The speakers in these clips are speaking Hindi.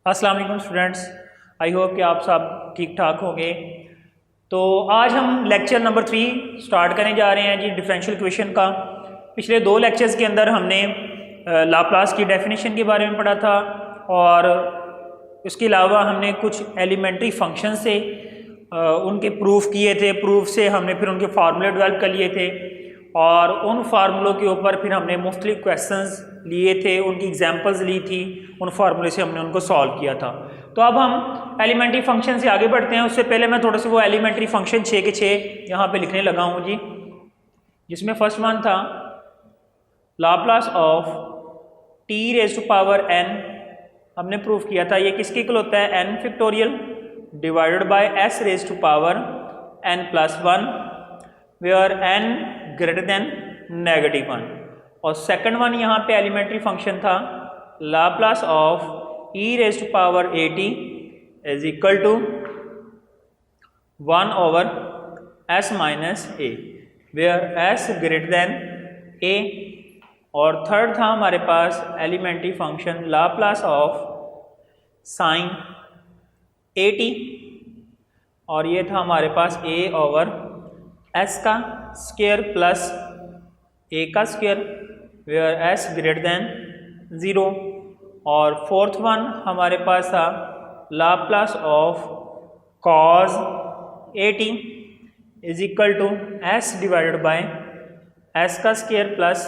अस्सलाम वालेकुम स्टूडेंट्स, आई होप कि आप सब ठीक ठाक होंगे। तो आज हम लेक्चर नंबर 3 स्टार्ट करने जा रहे हैं जी, डिफरेंशियल इक्वेशन का। पिछले 2 लेक्चर्स के अंदर हमने लाप्लास की डेफिनेशन के बारे में पढ़ा था और उसके अलावा हमने कुछ एलिमेंट्री फंक्शन से उनके प्रूफ किए थे। प्रूफ से हमने फिर उनके फार्मूले डेवलप कर लिए थे और उन फार्मूलों के ऊपर फिर हमने मुख्तलिफ क्वेश्चंस लिए थे, उनकी एग्जांपल्स ली थी, उन फार्मूले से हमने उनको सॉल्व किया था। तो अब हम एलिमेंट्री फंक्शन से आगे बढ़ते हैं। उससे पहले मैं थोड़ा सा वो एलिमेंट्री फंक्शन 6 के 6 यहाँ पे लिखने लगा हूँ जी, जिसमें फर्स्ट वन था Laplace of t raise to power n। हमने प्रूफ किया था ये किसके इक्वल होता है, n factorial divided by s raise to power n plus 1 where n greater than -1। और सेकंड वन यहाँ पे एलिमेंट्री फंक्शन था Laplace of e raise to power at is equal to 1 over s minus a where s greater than a। और थर्ड था हमारे पास elementary function Laplace of sine at, और ये था हमारे पास a ओवर s का स्क्वायर प्लस a का square where s greater than 0। और फोर्थ वन हमारे पास था Laplace of cos at is equal to s divided by s का स्क्वायर प्लस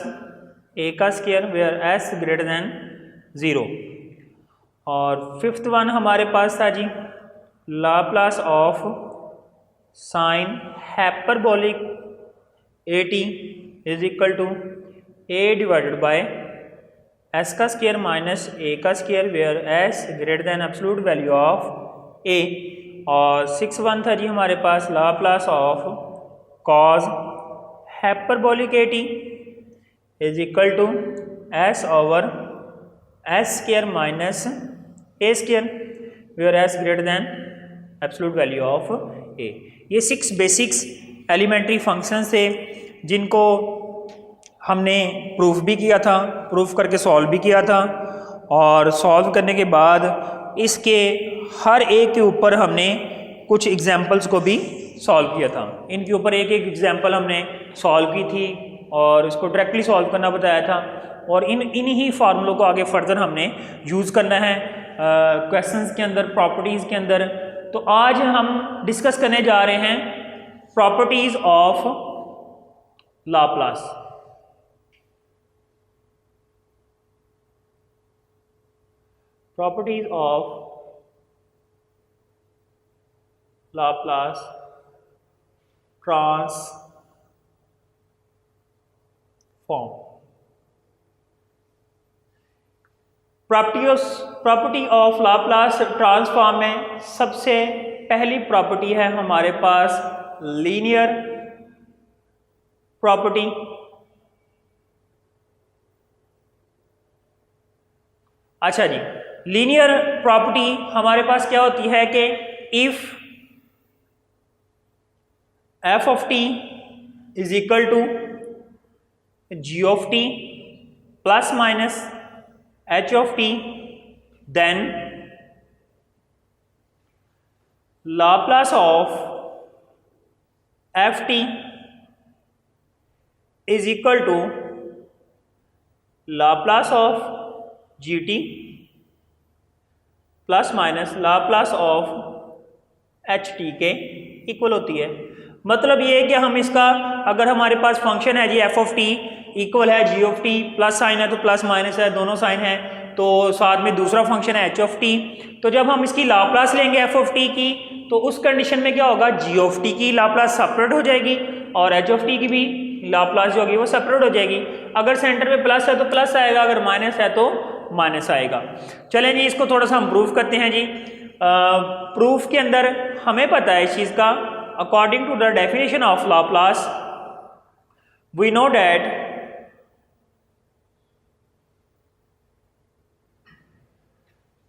a का square where s greater than 0। और फिफ्थ वन हमारे पास था जी Laplace of sine hyperbolic at is equal to a divided by s का स्क्वायर माइनस a का square where s greater than absolute value of a। और सिक्स वन था जी हमारे पास Laplace of cos hyperbolic at is equal to s over s square minus a square where s greater than absolute value of a। ये 6 बेसिक्स एलिमेंट्री फंक्शंस थे जिनको हमने प्रूफ भी किया था, प्रूफ करके सॉल्व भी किया था। और सॉल्व करने के बाद इसके हर एक के ऊपर हमने कुछ एग्जांपल्स को भी सॉल्व किया था। इनके ऊपर एक एक एग्जांपल हमने सॉल्व की थी और इसको डायरेक्टली सॉल्व करना बताया था। और इन्हीं फार्मूलों को आगे फर्दर हमने यूज़ करना है क्वेश्चंस के अंदर, प्रॉपर्टीज़ के अंदर। तो आज हम डिस्कस करने जा रहे हैं properties of Laplace. Properties of Laplace transform. Property of Laplace transform में सबसे पहली प्रॉपर्टी है हमारे पास लीनियर प्रॉपर्टी। अच्छा जी, लीनियर प्रॉपर्टी हमारे पास क्या होती है कि if f of t is equal to g of t plus minus h of t, then Laplace of f t is equal to Laplace of gt plus minus Laplace of ht के इक्वल होती है। मतलब ये है कि हम इसका, अगर हमारे पास फंक्शन है जी f ऑफ t इक्वल है g of t, plus sign है तो प्लस माइनस है, दोनों साइन है, तो साथ में दूसरा फंक्शन है h ऑफ t। तो जब हम इसकी लाप्लास लेंगे f ऑफ t की, तो उस कंडीशन में क्या होगा, g ऑफ t की लाप्लास सेपरेट हो जाएगी और h ऑफ t की भी लाप्लास जो होगी वो सेपरेट हो जाएगी। अगर सेंटर में प्लस है तो प्लस आएगा, अगर माइनस है तो माइनस आएगा। चलें जी, इसको थोड़ा सा हम प्रूफ करते हैं जी। प्रूफ के अंदर हमें पता है इस चीज़ का, according to the definition of Laplace we know that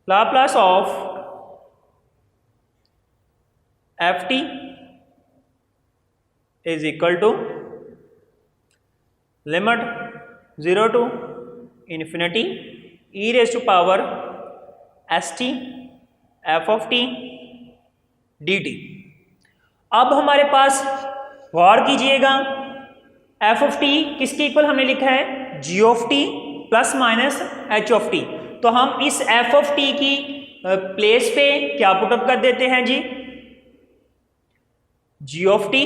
Laplace of ft is equal to limit 0 to infinity e raised to power s T F of T D T. अब हमारे पास गौर कीजिएगा, एफ ऑफ टी किसके इक्वल हमने लिखा है, g of T plus minus H of T. तो हम इस एफ ऑफ टी की प्लेस पे क्या पुटअप कर देते हैं जी, g of T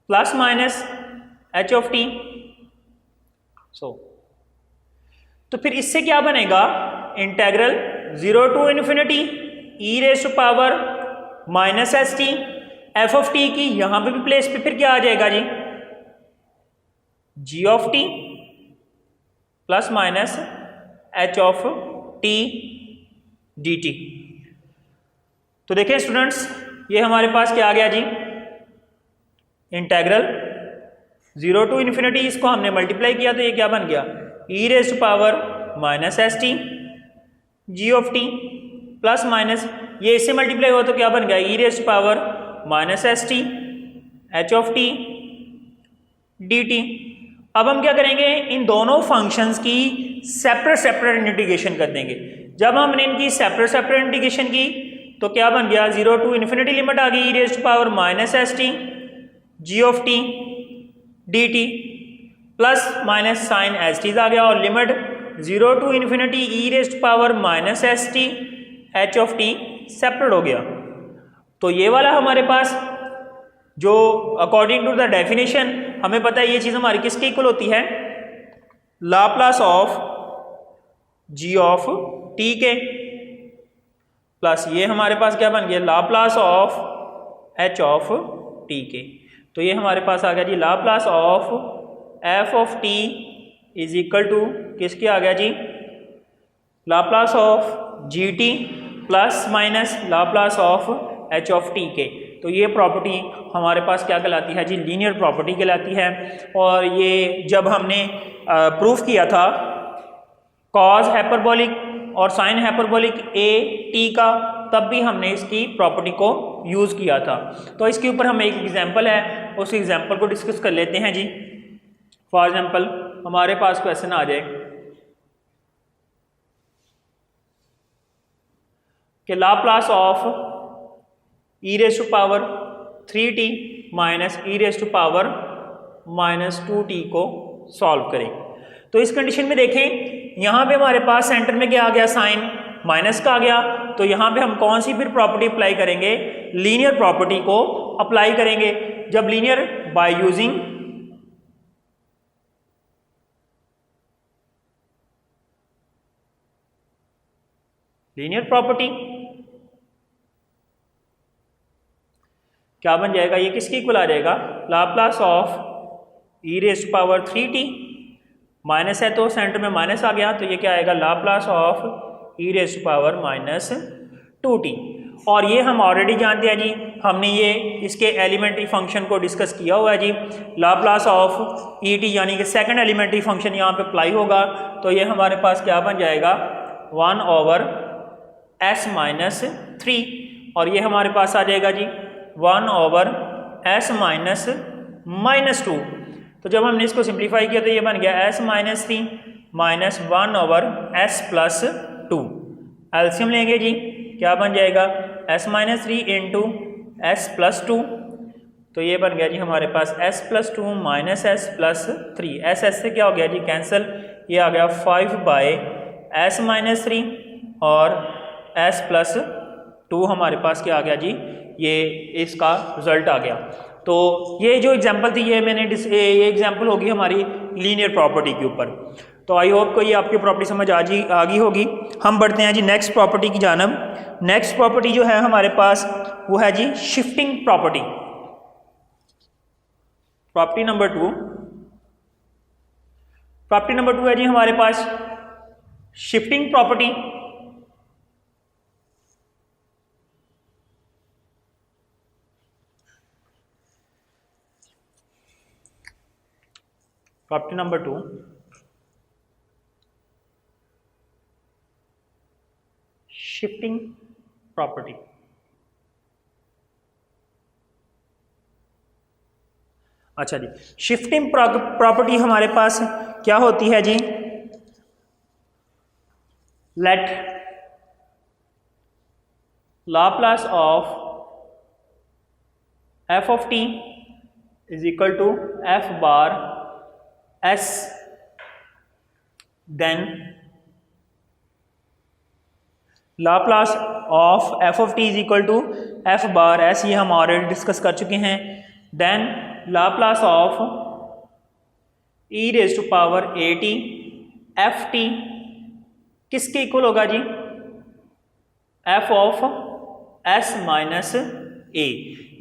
plus minus H of T. तो फिर इससे क्या बनेगा, integral 0 to infinity E raise to power minus S T F of T की यहां पे भी प्लेस पे फिर क्या आ जाएगा जी, g of T plus minus H of T D t. तो देखिए स्टूडेंट्स, ये हमारे पास क्या आ गया जी, इंटेग्रल 0 टू इन्फिनिटी, इसको हमने मल्टीप्लाई किया तो ये क्या बन गया, E raise to power minus S T G of T plus minus, ये इससे मल्टीप्लाई हुआ तो क्या बन गया, E raise to power minus S T H of T D T. अब हम क्या करेंगे, इन दोनों फंक्शंस की सेपरेट इंटीग्रेशन कर देंगे। जब हमने इनकी सेपरेट इंटीग्रेशन की तो क्या बन गया, 0 टू इन्फिनिटी लिमिट आ गई e raise to power minus S T G of T D t plus minus sign s t आ गया, और limit 0 to infinity E raise to power minus S T H of t separate हो गया। तो ये वाला हमारे पास जो अकॉर्डिंग टू द डेफिनेशन हमें पता है ये चीज़ हमारी किसके इक्वल होती है, Laplace of g of t के प्लस ये हमारे पास क्या बन गया, Laplace of h of t के। तो ये हमारे पास आ गया जी Laplace of F of T is equal to किसके आ गया जी, Laplace of g t plus minus Laplace of h of t के। तो ये प्रॉपर्टी हमारे पास क्या कहलाती है जी, लीनियर प्रॉपर्टी कहलाती है। और ये जब हमने प्रूफ किया था कॉज हाइपरबोलिक और साइन हाइपरबोलिक ए टी का, तब भी हमने इसकी प्रॉपर्टी को यूज़ किया था। तो इसके ऊपर हम एक एग्जांपल है, उस एग्जांपल को डिस्कस कर लेते हैं जी। फॉर एग्जांपल हमारे पास क्वेश्चन आ जाए कि Laplace of E raise to power 3t minus E raise to power minus 2t को सॉल्व करें। तो इस कंडीशन में देखें, यहाँ पे हमारे पास सेंटर में क्या आ गया, साइन माइनस का आ गया। तो यहाँ पे हम कौन सी फिर प्रॉपर्टी अप्लाई करेंगे, लीनियर प्रॉपर्टी को अप्लाई करेंगे। जब linear by using linear property क्या बन जाएगा, ये किसकी इक्वल आ जाएगा, Laplace of E raise to power 3t minus है तो सेंटर में माइनस आ गया, तो ये क्या आएगा, Laplace of E raise to power minus 2t। और ये हम ऑलरेडी जानते हैं जी, हमने ये इसके एलिमेंट्री फंक्शन को डिस्कस किया हुआ है जी। लाप्लास ऑफ ई टी यानी कि सेकंड एलिमेंट्री फंक्शन यहाँ पे अप्लाई होगा, तो ये हमारे पास क्या बन जाएगा, 1/s माइनस 3, और ये हमारे पास आ जाएगा जी 1/s माइनस 2। तो जब हमने इसको सिंप्लीफाई किया तो ये बन गया s minus 3 minus 1/s plus 2। LCM लेंगे जी, क्या बन जाएगा, s minus 3 into s plus 2। तो ये बन गया जी हमारे पास s plus 2 minus s plus 3। s से क्या हो गया जी कैंसिल, ये आ गया 5/s माइनस 3 और s प्लस 2 हमारे पास क्या आ गया जी, ये इसका रिजल्ट आ गया। तो ये जो एग्जांपल थी ये ये एग्जांपल होगी हमारी लीनियर प्रॉपर्टी के ऊपर। तो आई होप को ये आपकी प्रॉपर्टी समझ आ गई होगी। हम बढ़ते हैं जी नेक्स्ट प्रॉपर्टी की जानब। नेक्स्ट प्रॉपर्टी जो है हमारे पास वो है जी शिफ्टिंग प्रॉपर्टी। प्रॉपर्टी नंबर 2 है जी हमारे पास shifting property. Property number 2, shifting property. अच्छा जी, शिफ्टिंग प्रॉपर्टी हमारे पास क्या होती है जी, let Laplace of F of T is equal to F bar S, then Laplace of F of T is equal to F bar s, ये हम ऑलरेडी डिस्कस कर चुके हैं। Then Laplace of e raise to power A T F T किसके इक्वल होगा जी? एफ ऑफ एस माइनस ए।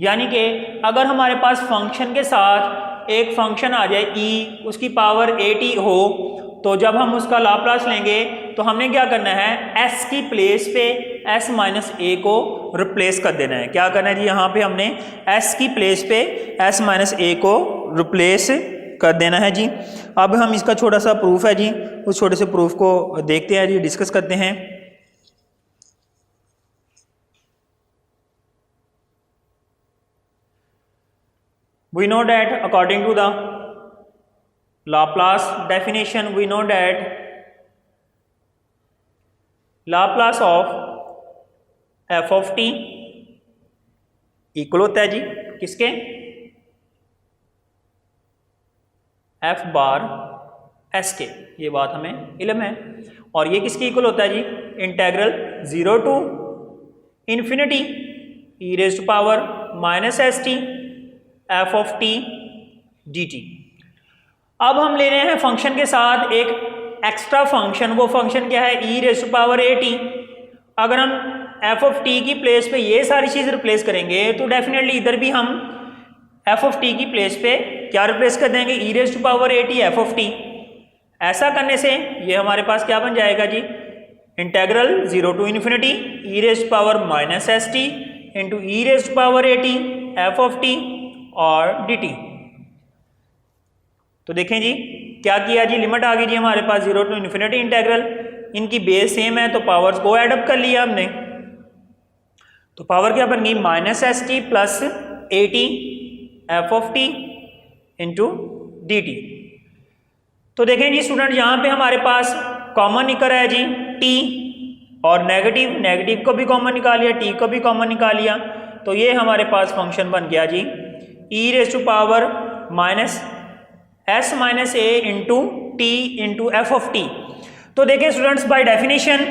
यानी कि अगर हमारे पास फंक्शन के साथ एक फंक्शन आ जाए ई, उसकी पावर ए टी हो, तो जब हम उसका लाप्लास लेंगे तो हमने क्या करना है, एस की प्लेस पे एस माइनस ए को रिप्लेस कर देना है। क्या करना है जी, यहाँ पे हमने एस की प्लेस पे एस माइनस ए को रिप्लेस कर देना है जी। अब हम इसका छोटा सा प्रूफ है जी, उस छोटे से प्रूफ को देखते हैं जी, डिस्कस करते हैं। We know that according to the Laplace definition, we know that Laplace of f of t equal होता है जी किसके? f बार s के। ये बात हमें इल्म है। और ये किसके इक्वल होता है जी? Integral 0 to infinity e raise to power minus S T F of T D T. अब हम ले रहे हैं फंक्शन के साथ एक एक्स्ट्रा फंक्शन। वो फंक्शन क्या है? E raise to power A T. अगर हम एफ ऑफ टी की प्लेस पे ये सारी चीज़ रिप्लेस करेंगे तो डेफिनेटली इधर भी हम एफ ऑफ टी की प्लेस पे क्या रिप्लेस कर देंगे? E raise to power A T F of T. ऐसा करने से ये हमारे पास क्या बन जाएगा जी? Integral 0 to infinity E raise to power minus S T into E raise to power A T F of T और dt। तो देखें जी क्या किया जी, लिमिट आ गई जी हमारे पास 0 टू इन्फिनिटी इंटेग्रल। इनकी बेस सेम है तो पावर्स को एडअप कर लिया हमने। तो पावर क्या बन गई? Minus S T plus A T F of T into D t. तो देखें जी स्टूडेंट, यहाँ पे हमारे पास कॉमन निकल रहा है जी टी, और नेगेटिव को भी कॉमन निकाल लिया, टी को भी कॉमन निकाल लिया। तो ये हमारे पास फंक्शन बन गया जी E raise to power minus S minus A into T into F of T. तो देखिए स्टूडेंट्स, बाय डेफिनेशन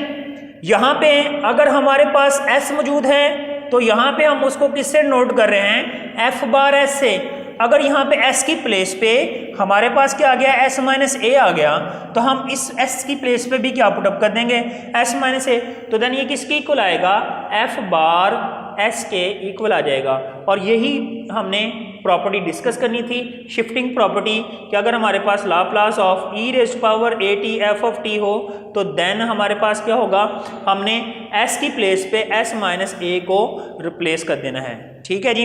यहाँ पे अगर हमारे पास एस मौजूद है तो यहाँ पे हम उसको किससे नोट कर रहे हैं? एफ बार एस से। अगर यहाँ पे एस की प्लेस पे हमारे पास क्या आ गया? एस माइनस ए आ गया, तो हम इस एस की प्लेस पे भी क्या पुटअप कर देंगे? एस माइनस ए। तो देन ये किसके इक्वल आएगा? एफ बार एस के इक्वल आ जाएगा। और यही हमने प्रॉपर्टी डिस्कस करनी थी, शिफ्टिंग प्रॉपर्टी, कि अगर हमारे पास Laplace of E raise to power A T F of T हो तो देन हमारे पास क्या होगा? हमने एस की प्लेस पे एस माइनस ए को रिप्लेस कर देना है। ठीक है जी,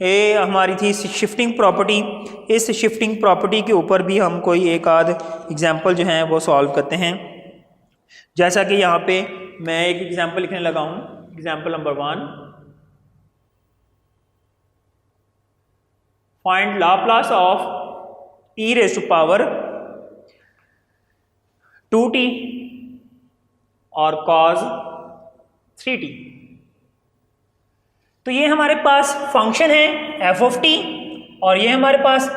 ये हमारी थी शिफ्टिंग प्रॉपर्टी। इस शिफ्टिंग प्रॉपर्टी के ऊपर भी हम कोई एक आध एग्जाम्पल जो हैं वो सॉल्व करते हैं। जैसा कि यहाँ पे मैं एक एग्जाम्पल लिखने लगा हूँ, example number 1। Find Laplace of E raise to power 2t और cos 3t। तो ये हमारे पास फंक्शन है f ऑफ t और ये हमारे पास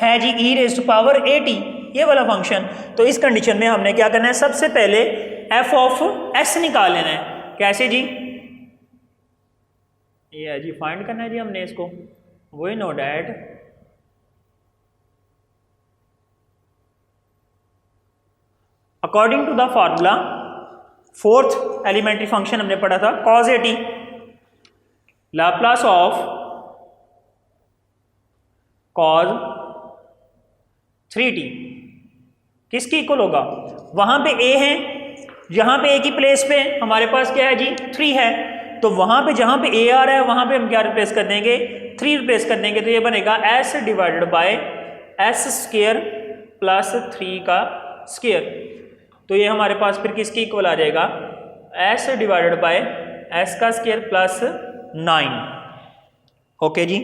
है जी E raise to power a t, ये वाला फंक्शन। तो इस कंडीशन में हमने क्या करना है? सबसे पहले f ऑफ s निकाल लेना है। कैसे जी? ये है जी, फाइंड करना है जी हमने इसको। We know that according to the formula, fourth elementary function हमने पढ़ा था cos a t, Laplace of cos 3t किसकी इक्वल होगा? वहां पे a है, यहां पे a की प्लेस पे हमारे पास क्या है जी? 3 है। तो वहां पे जहां पे a आ रहा है वहां पे हम क्या रिप्लेस कर देंगे? 3 रिप्लेस कर देंगे। तो ये बनेगा s divided by s square plus 3 का स्क्वायर। तो ये हमारे पास फिर किसकी इक्वल आ जाएगा? s डिवाइडेड बाय s का स्क्वायर प्लस 9। ओके जी,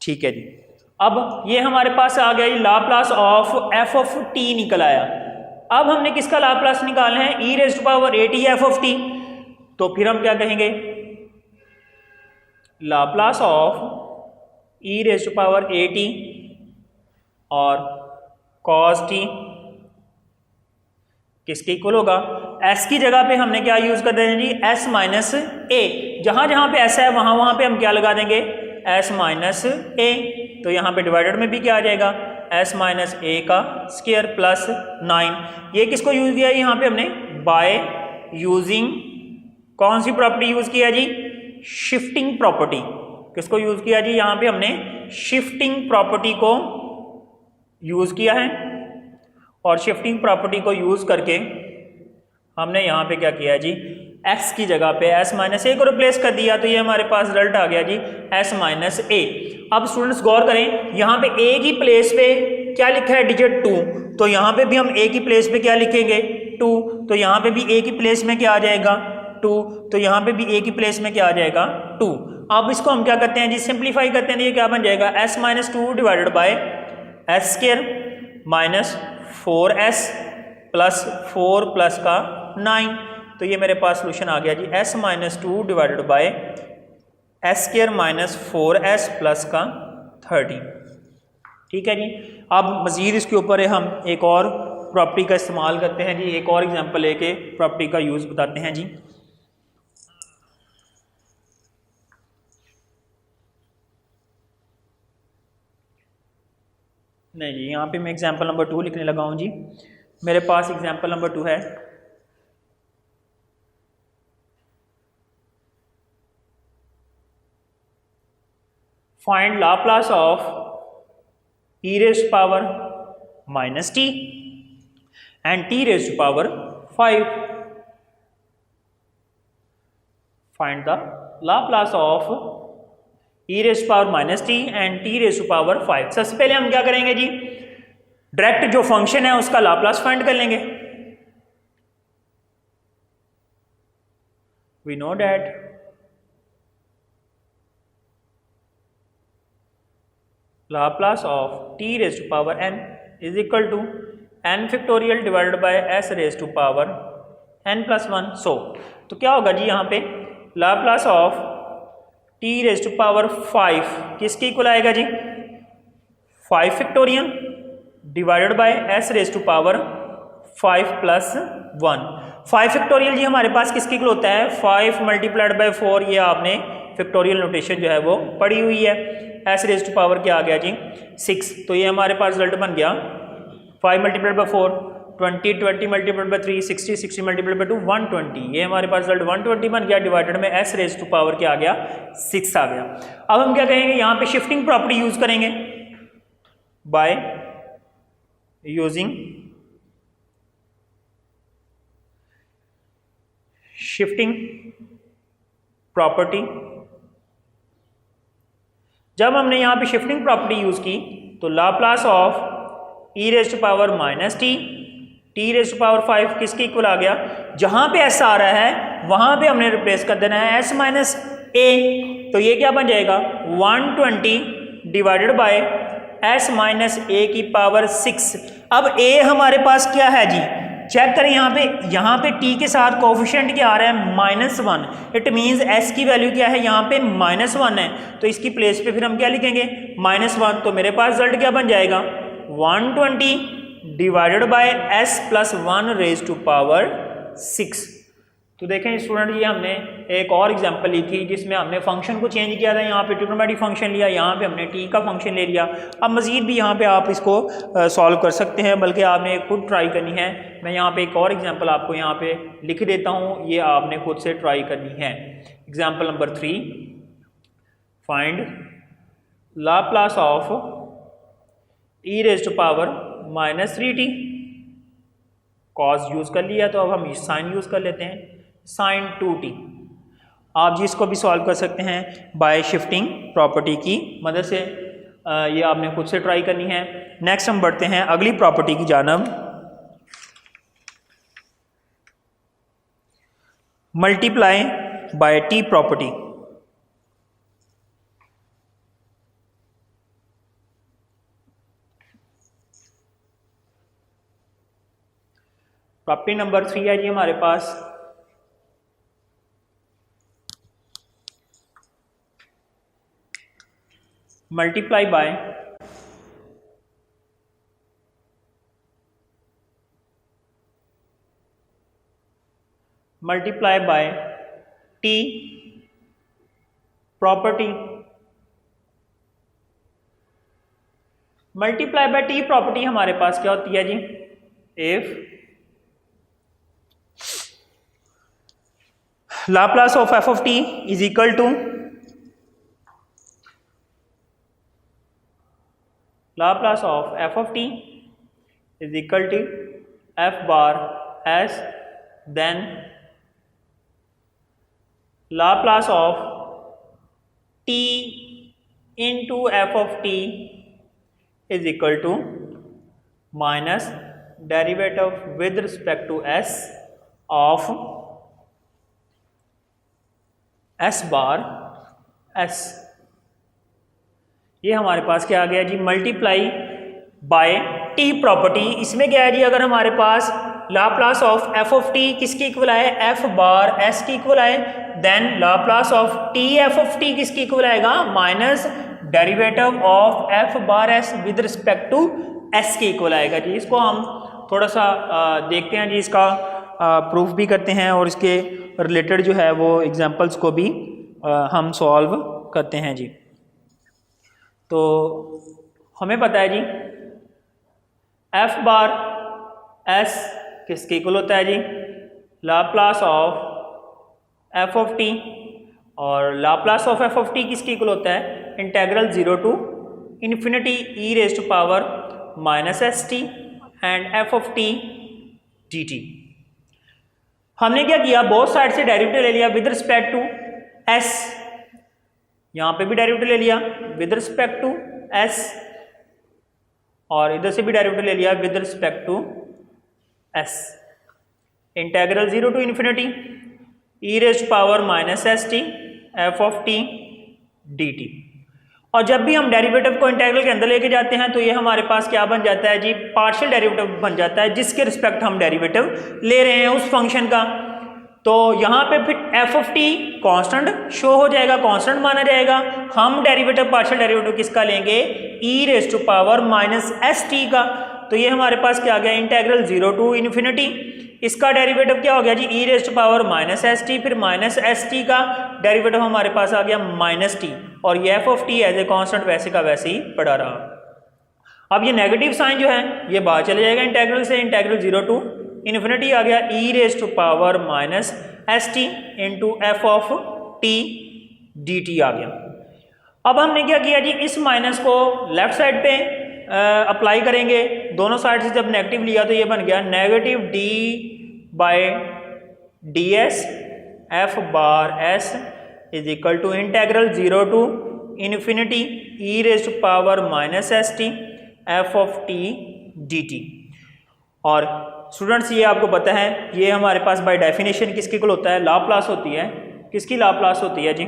ठीक है जी। अब ये हमारे पास आ गया Laplace of f of t निकल आया। अब हमने किसका लाप्लास निकालना है, e raise to power at f of t। तो फिर हम क्या कहेंगे, Laplace of e raise to power at और cos t किसके इक्वल होगा, s की जगह पे हमने क्या यूज कर देंगे जी, s माइनस ए। जहां जहां पे s है वहां वहां पे हम क्या लगा देंगे, s माइनस ए। तो यहाँ पे डिवाइडेड में भी क्या आ जाएगा, s माइनस ए का स्क्वायर प्लस 9। ये किसको यूज किया है यहाँ पे हमने, बाय यूजिंग कौन सी प्रॉपर्टी यूज किया जी, शिफ्टिंग प्रॉपर्टी। किसको यूज किया जी, यहाँ पे हमने शिफ्टिंग प्रॉपर्टी को यूज किया है। और शिफ्टिंग प्रॉपर्टी को यूज करके हमने यहाँ पे क्या किया जी, x की जगह पे s माइनस ए को रिप्लेस कर दिया। तो ये हमारे पास रिजल्ट आ गया जी s माइनस ए। अब स्टूडेंट्स गौर करें, यहाँ पे a की प्लेस पे क्या लिखा है, डिजिट 2। तो यहाँ पे भी हम a की प्लेस पे क्या लिखेंगे, 2। तो यहाँ पे भी a की प्लेस में क्या आ जाएगा, 2। तो यहाँ पे भी a की प्लेस में क्या आ जाएगा, 2। अब इसको हम क्या करते हैं जी, सिंप्लीफाई करते हैं। तो ये क्या बन जाएगा, s minus 2 divided by S square minus 4s plus 4 plus का 9। तो ये मेरे पास सोल्यूशन आ गया जी, s minus 2 divided by S square minus 4s plus का 30। ठीक है जी। अब मज़ीद इसके ऊपर हम एक और प्रॉपर्टी का इस्तेमाल करते हैं जी, एक और एग्जांपल लेके प्रॉपर्टी का यूज़ बताते हैं जी। नहीं जी, यहाँ पे मैं एग्जांपल नंबर 2 लिखने लगा हूँ जी। मेरे पास एग्जांपल नंबर 2 है, find Laplace of e raised power minus t and t raised power 5। Find the Laplace of e raised power minus t and t raised power 5। सबसे पहले हम क्या करेंगे जी, डायरेक्ट जो फंक्शन है उसका लाप्लास फाइंड कर लेंगे। We know that Laplace of t raised to power n is equal to n factorial divided by s raised to power n plus 1। So तो क्या होगा जी, यहाँ पे Laplace of t raised to power 5 किसके इक्वल आएगा जी, 5 factorial divided by s raised to power 5 plus 1। 5 factorial जी हमारे पास किसके इक्वल होता है, 5 मल्टीप्लाइड बाय 4। ये आपने फैक्टोरियल नोटेशन जो है वो पढ़ी हुई है। s रेज़्ड टू पावर क्या आ गया जी, 6। तो ये हमारे पास रिजल्ट बन गया 5 multiplied by 4 20, 20 multiplied by 3 60, 60 multiplied by 2 120। ये हमारे पास रिजल्ट 120 बन गया, डिवाइडेड में s रेज़्ड टू पावर क्या आ गया, 6 आ गया। अब हम क्या कहेंगे, यहाँ पे शिफ्टिंग प्रॉपर्टी यूज करेंगे बाय यूजिंग शिफ्टिंग प्रॉपर्टी। जब हमने यहाँ पे शिफ्टिंग प्रॉपर्टी यूज की तो Laplace of e raised to power minus t raised to power 5 किसके इक्वल आ गया, जहां पे s आ रहा है वहां पे हमने रिप्लेस कर देना है s माइनस ए। तो ये क्या बन जाएगा 120 डिवाइडेड बाय s माइनस ए की पावर 6। अब a हमारे पास क्या है जी, चेक करें यहाँ पे t के साथ कोफिशिएंट क्या आ रहा है, -1। इट मीन्स s की वैल्यू क्या है, यहाँ पे -1 है। तो इसकी प्लेस पे फिर हम क्या लिखेंगे, -1। तो मेरे पास रिजल्ट क्या बन जाएगा 120 divided by s plus 1 raised to power 6। तो देखें स्टूडेंट, ये हमने एक और एग्जांपल ली थी जिसमें हमने फंक्शन को चेंज किया था। यहाँ पे ट्रिग्नोमेट्रिक फंक्शन लिया, यहाँ पे हमने t का फंक्शन ले लिया। अब मज़ीद भी यहाँ पे आप इसको सॉल्व कर सकते हैं, बल्कि आपने खुद ट्राई करनी है। मैं यहाँ पे एक और एग्जांपल आपको यहाँ पे लिख देता हूँ, ये आपने खुद से ट्राई करनी है। Example number 3, find Laplace of e raised to power minus 3t। Cos use कर लिया, तो अब हम साइन यूज़ कर लेते हैं, साइन 2t। आप जिसको भी सॉल्व कर सकते हैं बाय शिफ्टिंग प्रॉपर्टी की मदद से। ये आपने खुद से ट्राई करनी है। नेक्स्ट हम बढ़ते हैं अगली प्रॉपर्टी की जानब, multiply by t property. Property number 3 है जी हमारे पास multiply by T property. Multiply by T property हमारे पास क्या होती है जी, if Laplace of F of T is equal to Laplace of F of T is equal to F bar S, then Laplace of T into F of T is equal to minus derivative with respect to S of S bar s. ये हमारे पास क्या आ गया जी, मल्टीप्लाई बाय टी प्रॉपर्टी। इसमें क्या है जी, अगर हमारे पास Laplace of F of T किसकी इक्वल आए, एफ बार एस की इक्वल आए, then Laplace of T F of T किसकी इक्वल आएगा, minus derivative of F bar S with respect to S की इक्वल आएगा जी। इसको हम थोड़ा सा देखते हैं जी, इसका प्रूफ भी करते हैं और इसके रिलेटेड जो है वो एग्जांपल्स को भी हम सॉल्व करते हैं जी। तो हमें पता है जी एफ बार एस किसके इक्वल होता है जी, Laplace of F of T, और Laplace of F of T किसके इक्वल होता है, integral 0 to infinity E raise to power minus S T and F of T D T. हमने क्या किया, बोथ साइड से डेरिवेटिव ले लिया विद रिस्पेक्ट टू एस, यहाँ पे भी डेरिवेटिव ले लिया विद रिस्पेक्ट टू एस, और इधर से भी डेरिवेटिव ले लिया with respect to S. Integral 0 to infinity E raise to power minus S T F of T D T. और जब भी हम डेरिवेटिव को इंटेग्रल के अंदर लेके जाते हैं तो ये हमारे पास क्या बन जाता है जी, पार्शियल डेरिवेटिव बन जाता है जिसके रिस्पेक्ट हम डेरिवेटिव ले रहे हैं उस फंक्शन का। तो यहाँ पे फिर F of T constant show हो जाएगा, कांस्टेंट माना जाएगा। हम डेरिवेटिव पार्शियल डेरिवेटिव किसका लेंगे, E raise to power minus S T का। तो ये हमारे पास क्या आ गया, इंटेग्रल 0 टू इन्फिनिटी, इसका डेरिवेटिव क्या हो गया जी, E raise to power minus S T, फिर माइनस एस टी का डेरिवेटिव हमारे पास आ गया माइनस टी, और ये F of T as a constant वैसे का वैसे ही पड़ा रहा। अब ये नेगेटिव साइन जो है ये बाहर चले जाएगा इंटेग्रल से, इंटेग्रल 0 टू इन्फिनिटी आ गया E raise to power minus S T into F of T D T आ गया। अब हमने क्या किया जी, इस माइनस को लेफ्ट साइड पे अप्लाई करेंगे, दोनों साइड से जब नेगेटिव लिया तो ये बन गया negative D by D S F bar S is equal to integral 0 to infinity E raise to power minus S T F of T D T. और स्टूडेंट्स ये आपको पता है ये हमारे पास बाय डेफिनेशन किसके इक्वल होता है, लाप्लास होती है, किसकी लाप्लास होती है जी,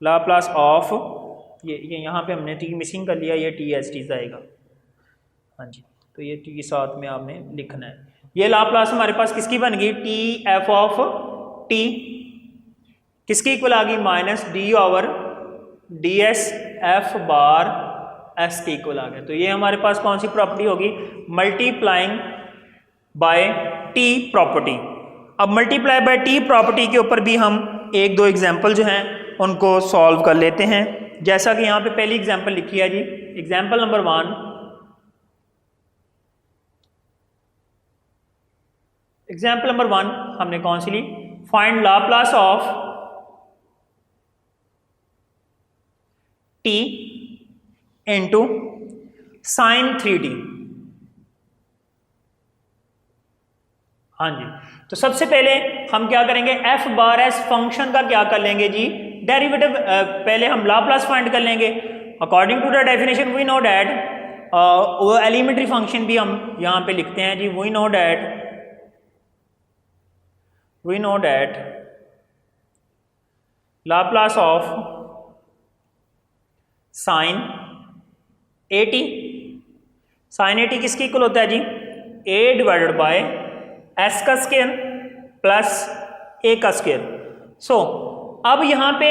लाप्लास ऑफ ये यहाँ पे हमने टी मिसिंग कर लिया, ये टी एस टी आएगा, हाँ जी, तो ये टी साथ में आपने लिखना है। ये लाप्लास हमारे पास किसकी बन गई, टी एफ ऑफ टी किसकी इक्वल आ गई, minus D over D S F bar S के इक्वल आ गया। तो ये हमारे पास कौन सी प्रॉपर्टी होगी, मल्टीप्लाइंग बाय टी प्रॉपर्टी। अब मल्टीप्लाई बाय टी प्रॉपर्टी के ऊपर भी हम एक दो एग्जाम्पल जो हैं उनको सॉल्व कर लेते हैं। जैसा कि यहाँ पे पहली एग्जाम्पल लिखी है जी, एग्जाम्पल नंबर 1, एग्जाम्पल नंबर 1 हमने कौन सी ली, find Laplace of T into sine 3t। हाँ जी, तो सबसे पहले हम क्या करेंगे, एफ बार एस फंक्शन का क्या कर लेंगे जी, डेरिवेटिव पहले हम लाप्लास फाइंड कर लेंगे। According to the definition we know that, वो एलिमेंट्री फंक्शन भी हम यहाँ पे लिखते हैं जी, we know that Laplace of sine 80, sine 80 किसकी इक्वल होता है जी, ए डिवाइडेड बाय एस का स्क्वायर प्लस ए का स्क्वायर। सो अब यहाँ पे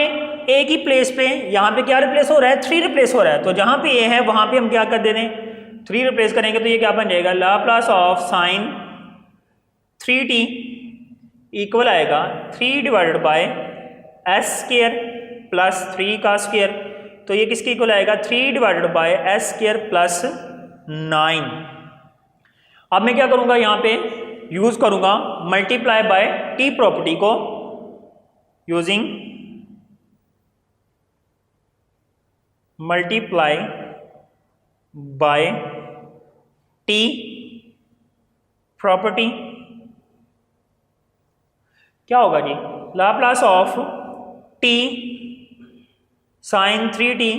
ए की प्लेस पे यहाँ पे क्या रिप्लेस हो रहा है, 3 रिप्लेस हो रहा है। तो जहाँ पे ए है वहाँ पे हम क्या कर दे रहे हैं, 3 रिप्लेस करेंगे तो ये क्या बन जाएगा, Laplace of sign 3t equal आएगा 3 divided by S square plus 3 का स्क्वायर। तो ये किसके इक्वल आएगा, 3 divided by S square plus 9। अब मैं क्या करूँगा, यहाँ पे यूज़ करूँगा मल्टीप्लाई बाय टी प्रॉपर्टी को, using multiply by T property. क्या होगा जी, Laplace of T sine 3t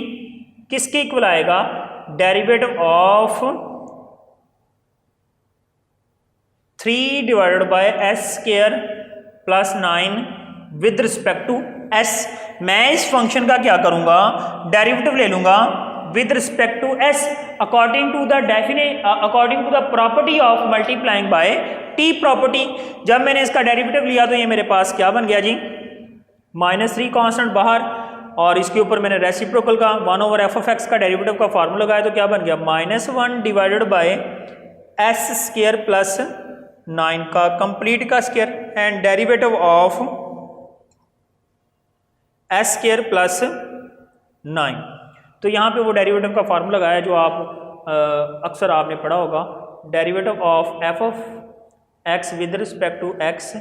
किसके इक्वल आएगा, derivative of 3 divided by S square plus 9 with respect to S. मैं इस फंक्शन का क्या करूंगा, डेरिवेटिव ले लूंगा with respect to S according to the property of multiplying by T property. जब मैंने इसका डेरिवेटिव लिया तो ये मेरे पास क्या बन गया जी, -3 कांस्टेंट बाहर, और इसके ऊपर मैंने रेसिप्रोकल का 1/f(x) का डेरिवेटिव का फार्मूला लगाया तो क्या बन गया, -1 divided by S square plus 9 का कंप्लीट का square and derivative of S square plus 9। तो यहाँ पे वो डेरिवेटिव का फार्मूला लगाया जो आप अक्सर आपने पढ़ा होगा, derivative of f(x) with respect to x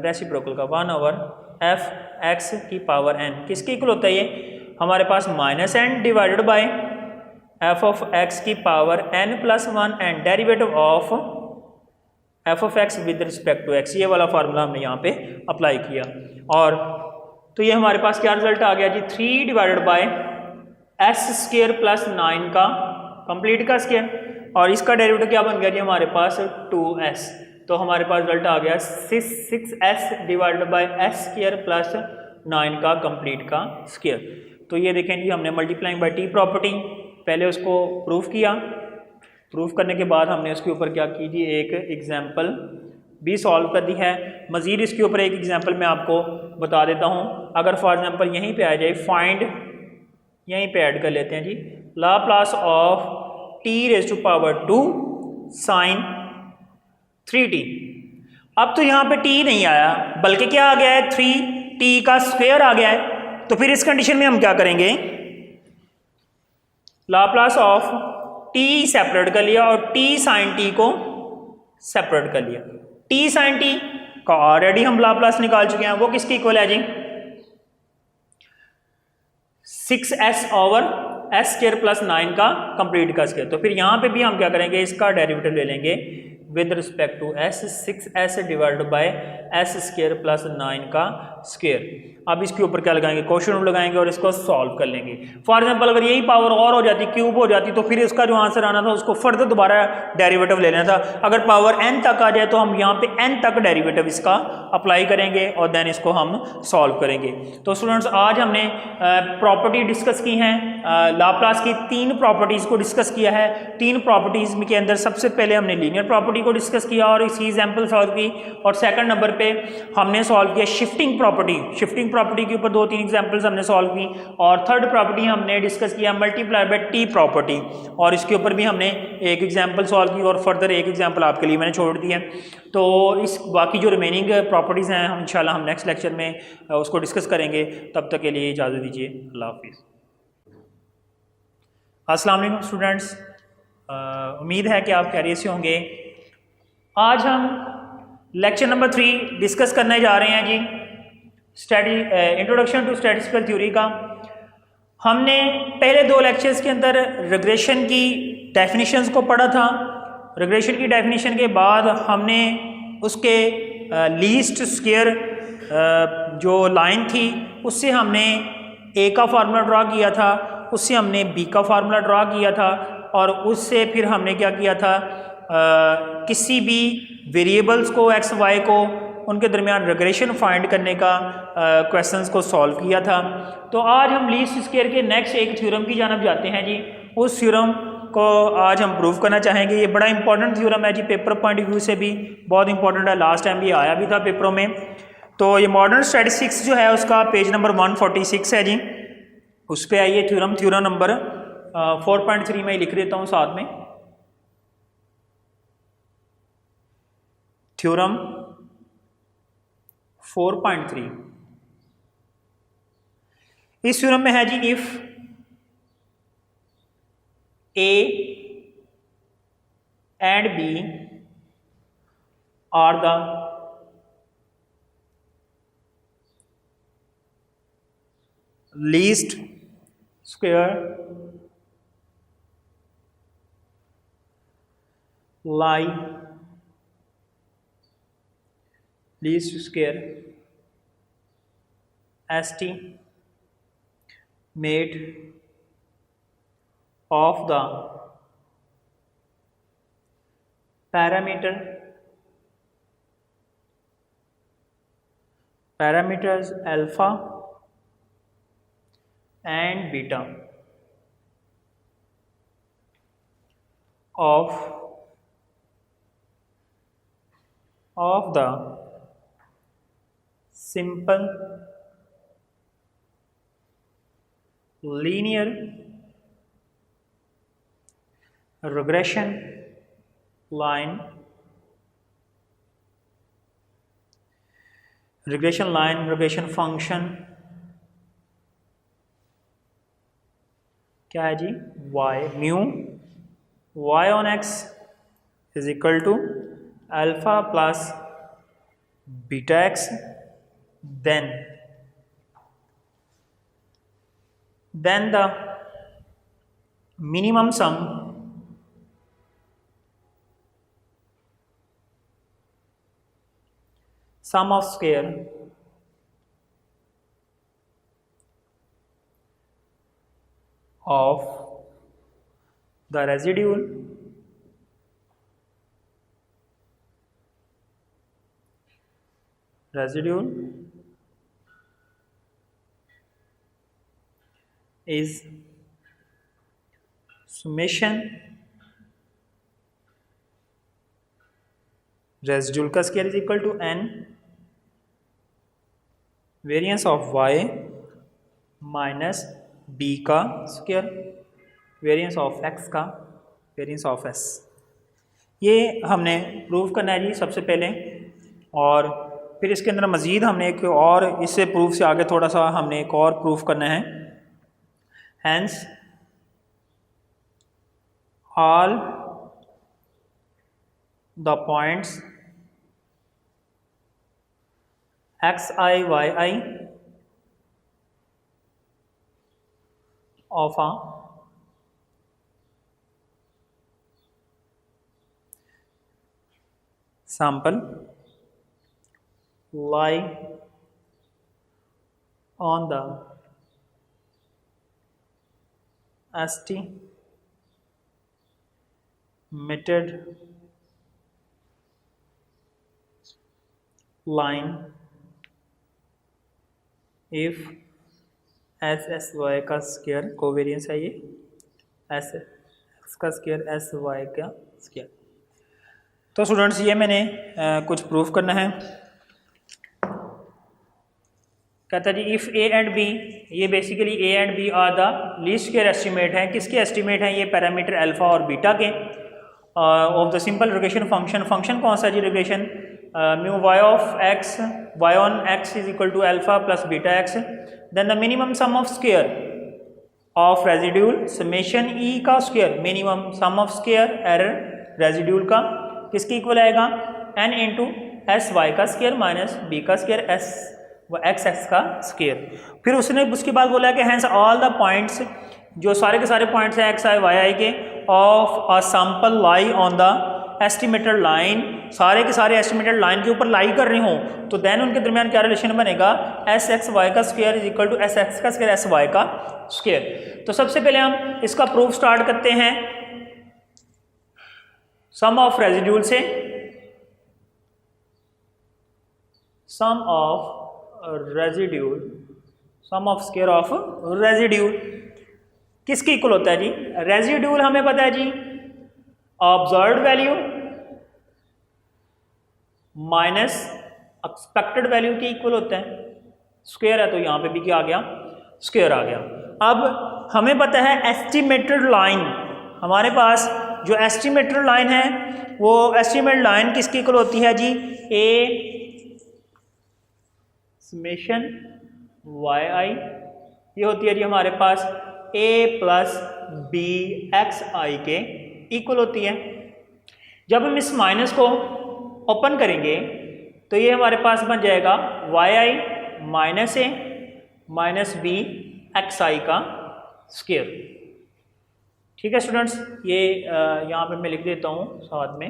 reciprocal का 1/f(x) की पावर n किसके इक्वल होता है, ये हमारे पास -n डिवाइडेड बाय f(x) की power n plus 1 and derivative of f(x) with respect to x। ये वाला फार्मूला हमने यहाँ पे अप्लाई किया, और तो ये हमारे पास क्या रिजल्ट आ गया जी, 3 divided by S square plus 9 का कंप्लीट का स्क्वायर, और इसका डेरिवेटिव क्या बन गया जी हमारे पास 2s। तो हमारे पास रिजल्ट आ गया 6s divided by S square plus 9 का कंप्लीट का स्क्वायर। तो ये देखें जी, हमने मल्टीप्लाइंग बाय टी प्रॉपर्टी पहले उसको प्रूफ किया, प्रूफ करने के बाद हमने उसके ऊपर क्या की जी, एक एग्जाम्पल भी सॉल्व कर दी है। मज़ीद इसके ऊपर एक एग्जांपल मैं आपको बता देता हूँ। अगर फॉर एग्जांपल यहीं पे आ जाए फाइंड, यहीं पे ऐड कर लेते हैं जी, Laplace of t raise to power 2 sine 3t। अब तो यहाँ पे t नहीं आया बल्कि क्या आ गया है, 3t का स्क्वायर आ गया है। तो फिर इस कंडीशन में हम क्या करेंगे, लाप्लास ऑफ t सेपरेट कर लिया और t साइन t को सेपरेट कर लिया। t साइन t का ऑलरेडी हम लाप्लास निकाल चुके हैं, वो किसके इक्वल है जी, 6s over S square plus 9 का कंप्लीट का स्क्वायर। तो फिर यहाँ पे भी हम क्या करेंगे, इसका डेरिवेटिव ले लेंगे with respect to s, 6s divided by S square plus 9 का स्क्वायर। अब इसके ऊपर क्या लगाएंगे, क्वेश्चन रूल लगाएंगे और इसको सॉल्व कर लेंगे। फॉर एग्जांपल अगर यही पावर और हो जाती, क्यूब हो जाती, तो फिर इसका जो आंसर आना था उसको फर्दर दोबारा डेरिवेटिव लेना था। अगर पावर n तक आ जाए तो हम यहाँ पे n तक डेरिवेटिव इसका अप्लाई करेंगे और देन इसको हम सॉल्व करेंगे। तो स्टूडेंट्स आज हमने प्रॉपर्टी डिस्कस की हैं, लाप्लास की 3 प्रॉपर्टीज़ को डिस्कस किया है। 3 प्रॉपर्टीज़ के अंदर सबसे पहले हमने लीनियर प्रॉपर्टी को डिस्कस किया और इसकी एग्जाम्पल सॉल्व की, और सेकंड नंबर पे हमने सॉल्व किया शिफ्टिंग प्रॉपर्टी। शिफ्टिंग प्रॉपर्टी के ऊपर 2-3 एग्जाम्पल्स हमने सॉल्व की, और थर्ड प्रॉपर्टी हमने डिस्कस किया मल्टीप्लाई बाय टी प्रॉपर्टी, और इसके ऊपर भी हमने एक एग्जाम्पल सॉल्व की और फर्दर एक एग्जाम्पल आपके लिए मैंने छोड़ दी है। तो इस बाकी जो रिमेनिंग प्रॉपर्टीज़ हैं हम इंशाल्लाह हम नेक्स्ट लेक्चर में उसको डिस्कस करेंगे। तब तक के लिए इजाज़त दीजिए, अल्लाह हाफिज़। अस्सलाम वालेकुम स्टूडेंट्स, उम्मीद है कि आप खैरियत से होंगे। आज हम लेक्चर नंबर 3 डिस्कस करने जा रहे हैं जी, इंट्रोडक्शन टू स्टैटिस्टिकल थ्योरी का। हमने पहले 2 लेक्चर्स के अंदर रिग्रेशन की डेफिनेशंस को पढ़ा था। रिग्रेशन की डेफिनेशन के बाद हमने उसके लीस्ट स्क्वायर जो लाइन थी उससे हमने ए का फार्मूला ड्रा किया था, उससे हमने बी का फार्मूला ड्रा किया था, और उससे फिर हमने क्या किया था, किसी भी वेरिएबल्स को एक्स वाई को उनके दरमियान रिग्रेशन फाइंड करने का क्वेश्चंस को सॉल्व किया था। तो आज हम लीस्ट स्क्वायर के नेक्स्ट एक थ्योरम की जानब जाते हैं जी। उस थ्योरम को आज हम प्रूव करना चाहेंगे। ये बड़ा इंपॉर्टेंट थ्योरम है जी, पेपर पॉइंट ऑफ व्यू से भी बहुत इंपॉर्टेंट है, लास्ट टाइम भी आया भी था पेपरों में। तो ये मॉडर्न स्टैटिस्टिक्स जो है उसका पेज नंबर 146 है जी, उस पर आइए। थ्योरम नंबर 4.3 में लिख देता हूँ साथ में। थ्योरम 4.3 इस थ्योरम में है जी, if A and B are the least square estimate of the parameters alpha and beta of the simple linear regression line regression function क्या है जी, y mu y on x is equal to alpha plus beta x, then the minimum sum of square of the residual is summation residual का square is equal to n variance of y minus b का स्क्वायर वेरिएंस ऑफ x का वेरिएंस ऑफ s। ये हमने प्रूव करना है जी सबसे पहले, और फिर इसके अंदर मज़ीद हमने एक और इससे प्रूफ से आगे थोड़ा सा हमने एक और प्रूफ करना है। Hence all the points xi yi of a sample lie on the estimated line if S S Y का स्क्वायर कोवेरियंस है, ये एस एक्स का स्क्वायर एस वाई का स्क्वायर। तो स्टूडेंट्स ये मैंने कुछ प्रूफ करना है। कहता है जी इफ़ ए एंड बी, ये basically A and B are the least square estimate है। किसके एस्टीमेट हैं? ये पैरामीटर अल्फा और बीटा के of the simple regression function. Function कौन सा जी? Regression mu Y of X Y on X is equal to alpha plus beta X, then the minimum sum of square of residual summation E का square, minimum sum of square error residual का किसके इक्वल आएगा? एन इंटू एस वाई का स्क्वायर माइनस बी का स्क्वायर एस एक्स एक्स का स्क्वायर। फिर उसने उसके बाद बोला कि हैंस ऑल द पॉइंट्स, जो सारे के सारे पॉइंट्स हैं एक्स आई वाई आई के, of a sample lie on the estimated line, सारे के सारे एस्टिमेटेड लाइन के ऊपर लाई कर रहे हो, तो देन उनके दरमियान क्या रिलेशन बनेगा? एस एक्स वाई का square is equal to S X का स्क्वायर एस वाई का स्क्वायर। तो सबसे पहले हम इसका प्रूफ स्टार्ट करते हैं सम ऑफ रेजिड्यूल से। Sum of residual, sum of square of residual किसके इक्वल होता है जी? रेजिड्यूल हमें पता है जी observed value minus expected value के इक्वल होता है। स्क्वायर है तो यहाँ पे भी क्या आ गया? स्क्वायर आ गया। अब हमें पता है एस्टिमेटेड लाइन, हमारे पास जो एस्टिमेटेड लाइन है वो एस्टिमेटेड लाइन किसकी इक्वल होती है जी? ए समेशन वाई आई, ये होती है जी हमारे पास ए प्लस बी एक्स आई के इक्वल होती है। जब हम इस माइनस को ओपन करेंगे तो ये हमारे पास बन जाएगा Y I minus A minus B X आई का स्क्वायर। ठीक है स्टूडेंट्स, ये यहाँ पे मैं लिख देता हूँ साथ में,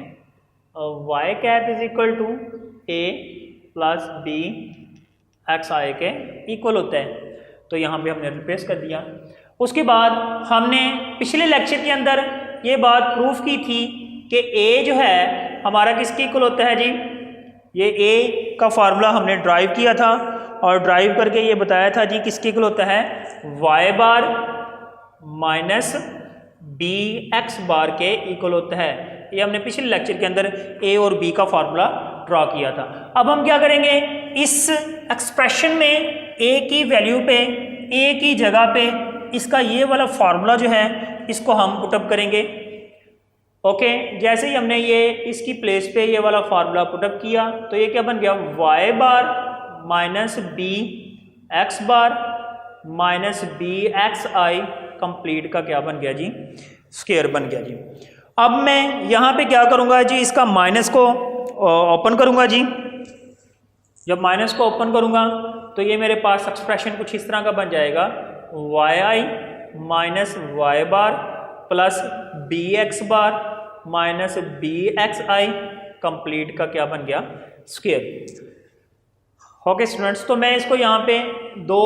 Y cap is equal to A plus B X I के इक्वल होता है। तो यहाँ पे हमने रिप्लेस कर दिया। उसके बाद हमने पिछले लेक्चर के अंदर ये बात प्रूफ की थी कि ए जो है हमारा किसके इक्वल होता है जी? ये ए का फार्मूला हमने ड्राइव किया था और ड्राइव करके ये बताया था जी किसके इक्वल होता है? Y bar minus B X bar के इक्वल होता है। ये हमने पिछले लेक्चर के अंदर ए और बी का फार्मूला ड्रॉ किया था। अब हम क्या करेंगे, इस एक्सप्रेशन में ए की वैल्यू पे, ए की जगह पे इसका ये वाला फार्मूला जो है इसको हम पुटअप करेंगे। ओके, जैसे ही हमने ये इसकी प्लेस पे ये वाला फार्मूला पुटअप किया तो ये क्या बन गया? Y bar minus B X bar minus B X I complete का क्या बन गया जी? स्क्वायर बन गया जी। अब मैं यहाँ पे क्या करूँगा जी, इसका माइनस को ओपन करूँगा जी। जब माइनस को ओपन करूँगा तो ये मेरे पास एक्सप्रेशन कुछ इस तरह का बन जाएगा, Y I minus Y bar plus B X bar minus B X I complete का क्या बन गया? स्क्वायर। ओके स्टूडेंट्स, तो मैं इसको यहाँ पे दो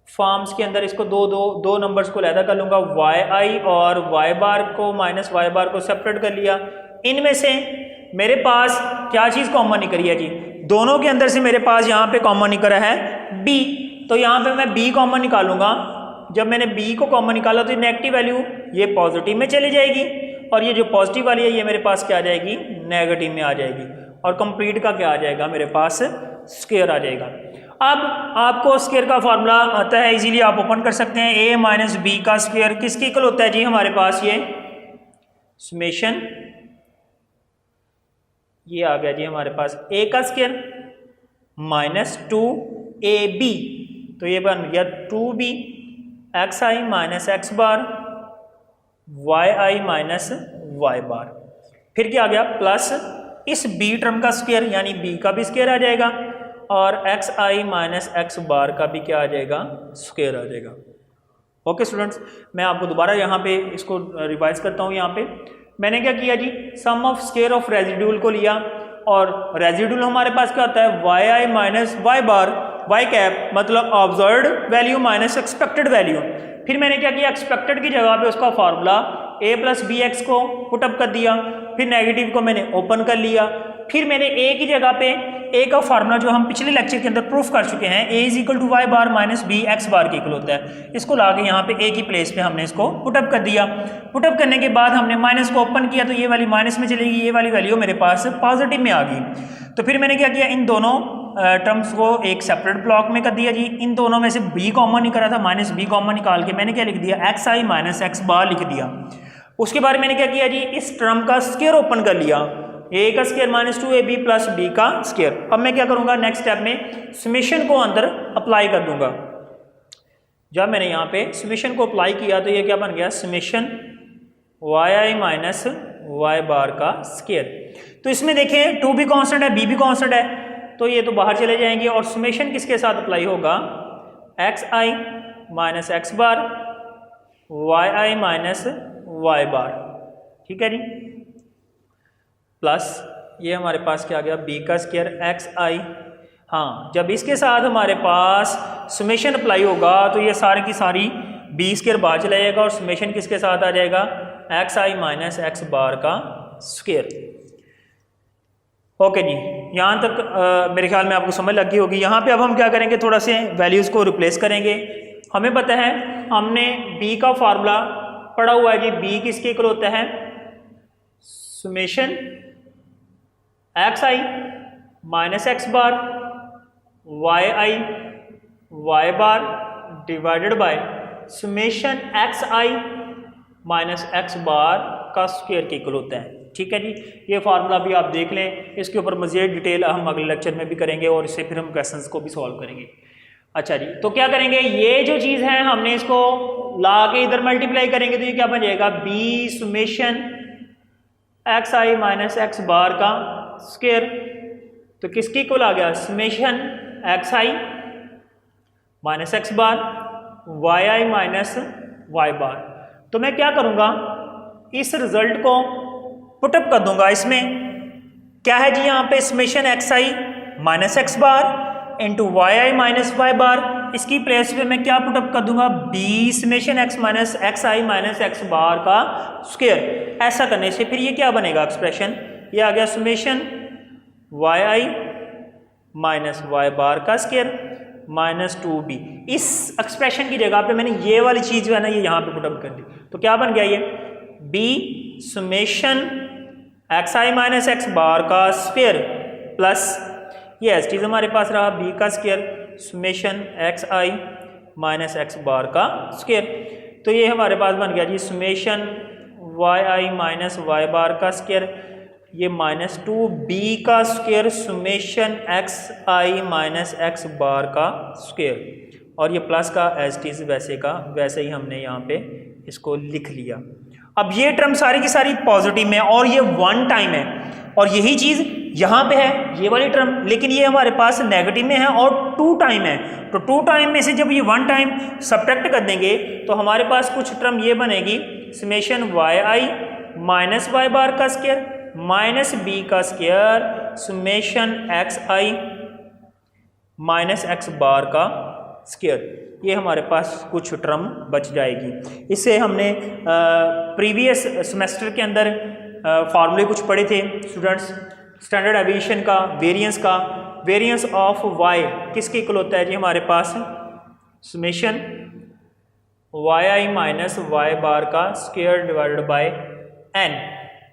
फॉर्म्स के अंदर इसको दो नंबर्स को अलग कर लूँगा, वाई आई और वाई बार को माइनस वाई बार को सेपरेट कर लिया। इनमें से मेरे पास क्या चीज़ कॉमन निकली है जी? दोनों के अंदर से मेरे पास यहाँ पे कॉमन निकला है b, तो यहाँ पे मैं b कॉमन निकालूंगा। जब मैंने b को कॉमन निकाला तो नेगेटिव वैल्यू ये पॉजिटिव में चली जाएगी और ये जो पॉजिटिव वाली है ये मेरे पास क्या आ जाएगी? नेगेटिव में आ जाएगी और कंप्लीट का क्या आ जाएगा? मेरे पास स्क्वायर आ जाएगा। अब आपको स्क्वायर का फार्मूला आता है, इजीली आप ओपन कर सकते हैं। a माइनस बी का स्क्वायर किसके इक्वल होता है जी? हमारे पास ये समेशन, ये आ गया जी हमारे पास a का स्क्वायर माइनस 2ab, तो ये बन गया 2b x I minus X bar Y I minus Y बार। फिर क्या आ गया? प्लस इस b टर्म का स्क्वायर यानी b का भी स्क्वायर आ जाएगा और x I minus X bar का भी क्या आ जाएगा? स्क्वायर आ जाएगा। ओके स्टूडेंट्स, मैं आपको दोबारा यहाँ पे इसको रिवाइज करता हूँ। यहाँ पे मैंने क्या किया जी, sum of square of residual को लिया और रेजिड्यूल हमारे पास क्या होता है? Y I minus Y bar, Y cap मतलब observed value minus expected value. फिर मैंने क्या किया, एक्सपेक्टेड की जगह पे उसका formula a plus B X को पुटअप कर दिया, फिर नेगेटिव को मैंने ओपन कर लिया, फिर मैंने a की जगह पे a का फार्मूला जो हम पिछले लेक्चर के अंदर प्रूफ कर चुके हैं, a is equal to Y bar minus B X bar के इक्वल होता है, इसको लाके यहाँ पे a की प्लेस पे हमने इसको पुटअप कर दिया। पुटअप करने के बाद हमने माइनस को ओपन किया तो ये वाली माइनस में चलेगी, ये वाली वैल्यू मेरे पास पॉजिटिव में आ गई। तो फिर मैंने क्या किया, इन दोनों टर्म्स को एक सेपरेट ब्लॉक में कर दिया जी। इन दोनों में से b कॉमन निकला था, माइनस b कॉमन निकाल के मैंने क्या लिख दिया, एक्स आई माइनस एक्स बार लिख दिया। उसके बाद मैंने क्या किया जी, इस टर्म का स्क्वायर ओपन कर लिया, a का square minus 2ab plus b का स्क्वायर। अब मैं क्या करूंगा, नेक्स्ट स्टेप में समेशन को अंदर अप्लाई कर दूंगा। जब मैंने यहाँ पे समेशन को अप्लाई किया तो ये क्या बन गया, summation Y I minus Y बार का स्क्वायर। तो इसमें देखें 2 भी कांस्टेंट है, b भी कांस्टेंट है, तो ये तो बाहर चले जाएंगे और समेशन किसके साथ अप्लाई होगा, x I minus X bar Y I minus Y बार। ठीक है जी, प्लस ये हमारे पास क्या आ गया, b का स्क्वायर एक्स आई। हाँ, जब इसके साथ हमारे पास समेशन अप्लाई होगा तो ये सारी की सारी b स्क्वायर बाहर चला जाएगा और समेशन किसके साथ आ जाएगा, x I minus X bar का स्क्वायर। ओके जी, यहाँ तक मेरे ख्याल में आपको समझ लग गई होगी। यहाँ पे अब हम क्या करेंगे, थोड़ा से वैल्यूज़ को रिप्लेस करेंगे हमें पता है, हमने b का फार्मूला पढ़ा हुआ है कि b किसके इक्वल होता है, summation X I minus X bar Y I Y bar divided by summation X I minus X bar का स्क्वायर के इक्वल होता है। ठीक है जी, ये फार्मूला भी आप देख लें, इसके ऊपर मज़ीद डिटेल हम अगले लेक्चर में भी करेंगे और इससे फिर हम क्वेश्चंस को भी सॉल्व करेंगे। अच्छा जी, तो क्या करेंगे, ये जो चीज़ है हमने इसको ला के इधर मल्टीप्लाई करेंगे तो ये क्या बन जाएगा, B summation X I minus X bar का स्क्वायर। तो किसके इक्वल आ गया, summation X I minus X bar Y I minus Y बार। तो मैं क्या करूँगा, इस रिजल्ट को पुटअप कर दूंगा। इसमें क्या है जी, यहाँ पे summation X I minus X bar into Y I minus Y bar, इसकी प्लेस पे मैं क्या पुटअप कर दूंगा, B summation X minus X I minus X bar का स्क्वायर। ऐसा करने से फिर ये क्या बनेगा एक्सप्रेशन, ये आ गया summation Y I minus Y बार का स्क्वायर माइनस 2b। इस एक्सप्रेशन की जगह पे मैंने ये वाली चीज़ जो है ना ये यहाँ पे पुटअप कर दी, तो क्या बन गया ये b summation X I minus X bar का स्क्वायर प्लस ये एस चीज़ हमारे पास रहा b का square summation X I minus X bar का स्क्वायर। तो ये हमारे पास बन गया जी summation Y I minus Y बार का स्क्वायर, ये माइनस 2b का square summation X I minus X bar का स्क्वायर, और ये प्लस का एज इट इज़ वैसे का वैसे ही हमने यहाँ पे इसको लिख लिया। अब ये टर्म सारी की सारी पॉजिटिव में और ये वन टाइम है, और यही चीज़ यहाँ पे है ये वाली टर्म, लेकिन ये हमारे पास नेगेटिव में है और टू टाइम है। तो टू टाइम में से जब ये वन टाइम सब्ट्रैक्ट कर देंगे तो हमारे पास कुछ टर्म ये बनेगी summation Y I minus Y बार का स्क्वायर माइनस बी का square summation X I minus X bar का स्क्वायर। ये हमारे पास कुछ टर्म बच जाएगी। इससे हमने प्रीवियस सेमेस्टर के अंदर फार्मूले कुछ पढ़े थे स्टूडेंट्स, स्टैंडर्ड एविएशन का, वेरिएंस का, वेरिएंस ऑफ वाई किसके इक्वल होता है जी हमारे पास, summation Y I minus Y बार का स्क्वायर डिवाइडेड बाय एन।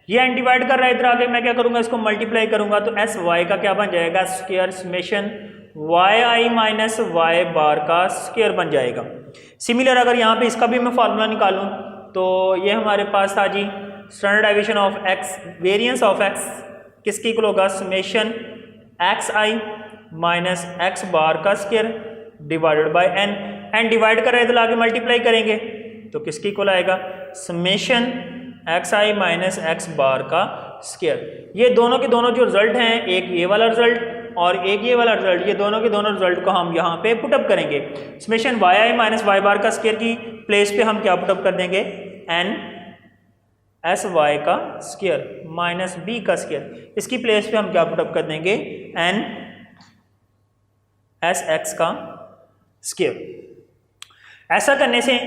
ये एन डिवाइड कर रहा है, इधर आगे मैं क्या करूंगा, इसको मल्टीप्लाई करूंगा तो एस वाई का क्या बन जाएगा, square summation Y I minus Y बार का स्क्वायर बन जाएगा। सिमिलर अगर यहाँ पे इसका भी मैं फार्मूला निकालूं तो ये हमारे पास था जी standard deviation of X, variance of X किसकी इक्वल होगा, summation X I minus X bar का square divided by N. N divide कर रहे हैं तो आगे मल्टीप्लाई करेंगे तो किसकी इक्वल आएगा, summation X I minus X bar का स्क्वायर। ये दोनों के दोनों जो रिजल्ट हैं, एक ये वाला रिजल्ट और एक ये वाला रिजल्ट, ये दोनों के दोनों रिजल्ट को हम यहाँ पे पुटअप करेंगे। Summation Y I minus Y बार का स्क्वायर की प्लेस पे हम क्या पुटअप कर देंगे, एन एस वाई का स्क्वायर माइनस बी का स्क्वायर। इसकी प्लेस पे हम क्या पुटअप कर देंगे, एन एस एक्स का स्क्वायर। ऐसा करने से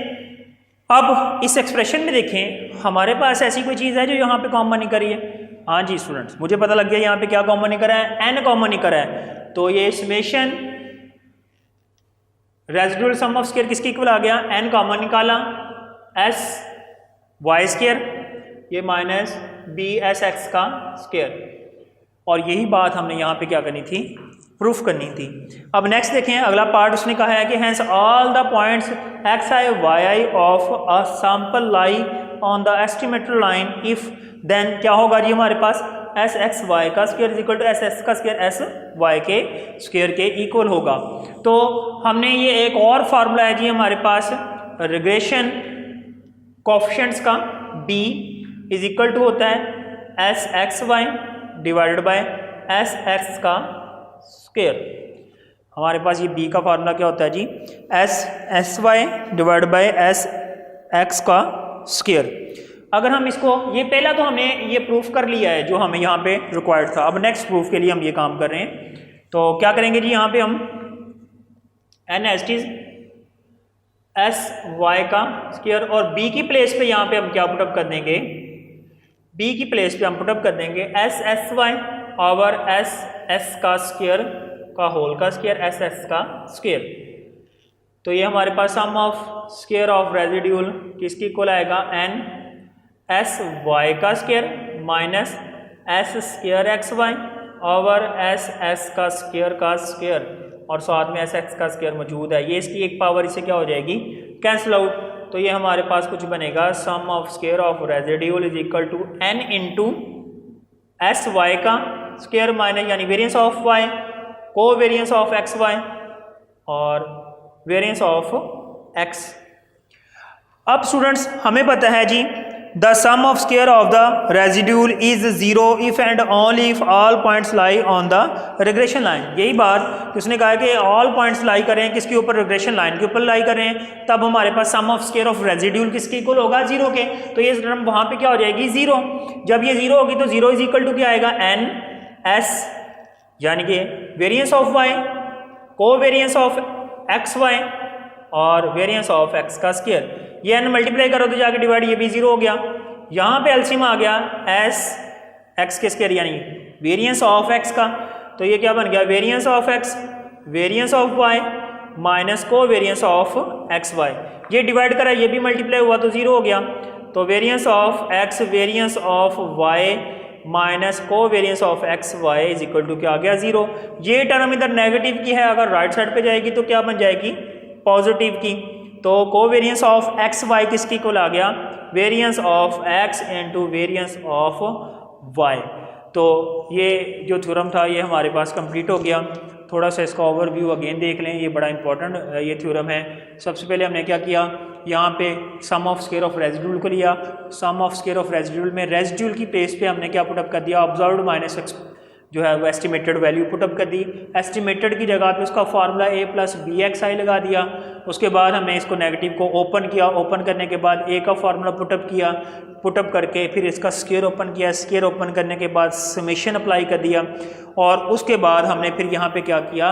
अब इस एक्सप्रेशन में देखें हमारे पास ऐसी कोई चीज़ है जो यहाँ पे कॉमन नहीं करी है। हाँ जी स्टूडेंट्स, मुझे पता लग गया यहाँ पे क्या कॉमन नहीं करा है, एन कॉमन नहीं करा है। तो ये summation residual sum of square किसकी इक्वल आ गया, एन कॉमन निकाला, एस वाई स्क्वायर ये माइनस बी एस एक्स का स्क्वायर, और यही बात हमने यहाँ पे क्या करनी थी, प्रूफ करनी थी। अब नेक्स्ट देखें अगला पार्ट, उसने कहा है कि hence all the points X I Y I of a sample lie on the estimated line if then क्या होगा जी हमारे पास, एस एक्स वाई का square is equal to S X का स्क्वायर एस वाई के स्क्वायर के इक्वल होगा। तो हमने ये एक और फार्मूला है जी हमारे पास रिग्रेशन कोएफिशिएंट्स का, b इज इक्वल टू होता है S X Y divided by S X का स्क्वायर। हमारे पास ये b का फार्मूला क्या होता है जी, S Y divide by S X का स्क्वायर। अगर हम इसको, ये पहला तो हमने ये प्रूफ कर लिया है जो हमें यहाँ पे रिक्वायर्ड था। अब नेक्स्ट प्रूफ के लिए हम ये काम कर रहे हैं, तो क्या करेंगे जी, यहाँ पे हम N S T S Y का स्क्वायर और b की प्लेस पे यहाँ पे हम क्या पुटअप कर देंगे, b की प्लेस पे हम पुटअप कर देंगे S S Y over S S का स्क्वायर का होल का स्क्वायर एस एक्स का स्क्वायर। तो ये हमारे पास sum of square of residual किसकी इक्वल आएगा, एन एस वाई का square minus S square X Y over S S का स्क्वायर और साथ में एस एक्स का स्क्वायर मौजूद है। ये इसकी एक पावर इससे क्या हो जाएगी, कैंसिल आउट। तो ये हमारे पास कुछ बनेगा sum of square of residual is equal to N into S Y का स्क्वायर माइनस यानी वेरिएंस ऑफ वाई को वेरिएंस ऑफ एक्स वाई और वेरिएंस ऑफ एक्स। अब स्टूडेंट्स हमें पता है जी the sum of square of the residual is zero if and only if all points lie on the regression line. यही बात उसने कहा कि ऑल पॉइंट्स लाई करें किसके ऊपर, रिग्रेशन लाइन के ऊपर लाई करें, तब हमारे पास sum of square of residual किसके इक्वल होगा, जीरो के। तो ये टर्म वहां पे क्या हो जाएगी, जीरो। जब ये जीरो होगी तो जीरो इज इक्वल टू क्या आएगा, एन एस यानी कि वेरिएंस ऑफ वाई को वेरिएंस ऑफ एक्स वाई और वेरिएंस ऑफ एक्स का स्क्वायर। ये एन मल्टीप्लाई करो तो जाके डिवाइड, ये भी जीरो हो गया। यहाँ पे एलसीएम आ गया एस एक्स के स्क्वायर यानी वेरिएंस ऑफ एक्स का, तो ये क्या बन गया, variance of X variance of Y minus को वेरिएंस ऑफ एक्स वाई। ये डिवाइड करा, ये भी मल्टीप्लाई हुआ तो जीरो हो गया। तो variance of X variance of Y minus को variance of X Y is equal to क्या आ गया, जीरो। ये टर्म इधर नेगेटिव की है, अगर राइट साइड पे जाएगी तो क्या बन जाएगी, पॉजिटिव की। तो कोवेरिएंस ऑफ एक्स वाई किसकी इक्वल आ गया, variance of X into variance of Y. तो ये जो थ्योरम था ये हमारे पास कंप्लीट हो गया। थोड़ा सा इसका ओवरव्यू अगेन देख लें, ये बड़ा इंपॉर्टेंट ये थ्योरम है। सबसे पहले हमने क्या किया, यहाँ पे सम ऑफ स्क्वायर ऑफ रेजिड्यूल को लिया। सम ऑफ स्क्वायर ऑफ रेजिड्यूल में रेजिड्यूल की प्लेस पे हमने क्या पुटअप कर दिया, ऑब्जर्व्ड माइनस एक्स जो है वो एस्टिमेटेड वैल्यू पुटअप कर दी। एस्टिमेटेड की जगह पे उसका फार्मूला ए प्लस बी एक्स आई लगा दिया। उसके बाद हमने इसको नेगेटिव को ओपन किया, ओपन करने के बाद ए का फार्मूला पुटअप किया, पुटअप करके फिर इसका स्क्वायर ओपन किया, स्क्वायर ओपन करने के बाद समेशन अप्लाई कर दिया। और उसके बाद हमने फिर यहाँ पे क्या किया,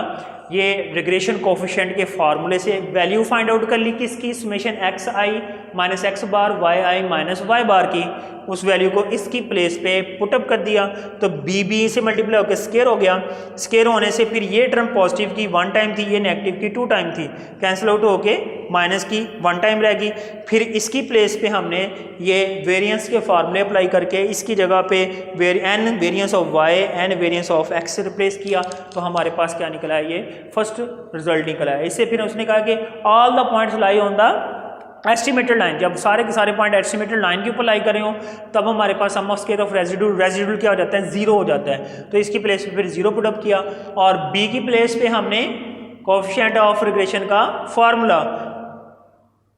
ये रिग्रेशन कोफिशिएंट के फार्मूले से वैल्यू फाइंड आउट कर ली किसकी, summation X I minus X bar Y I minus Y बार की। उस वैल्यू को इसकी प्लेस पे पुटअप कर दिया तो बी बी से मल्टीप्लाई होकर स्क्वायर हो गया। स्क्वायर होने से फिर ये टर्म पॉजिटिव की 1 टाइम थी, ये नेगेटिव की 2 टाइम थी, कैंसिल आउट होके माइनस की 1 टाइम रहेगी। फिर इसकी प्लेस पे हमने ये वेरिएंस के फार्मूले अप्लाई करके इसकी जगह पे N variance of Y N variance of X से रिप्लेस किया। तो हमारे पास क्या निकला है, ये फर्स्ट रिजल्ट निकला है। इससे फिर उसने कहा कि all the points lie on the estimated line. जब सारे के सारे पॉइंट एस्टिमेटेड लाइन के ऊपर लाई कर रहे हो तब हमारे पास sum of square of residual क्या हो जाता है, जीरो हो जाता है। तो इसकी प्लेस पे फिर जीरो पुटअप किया और बी की प्लेस पे हमने कोएफिशिएंट ऑफ रिग्रेशन का formula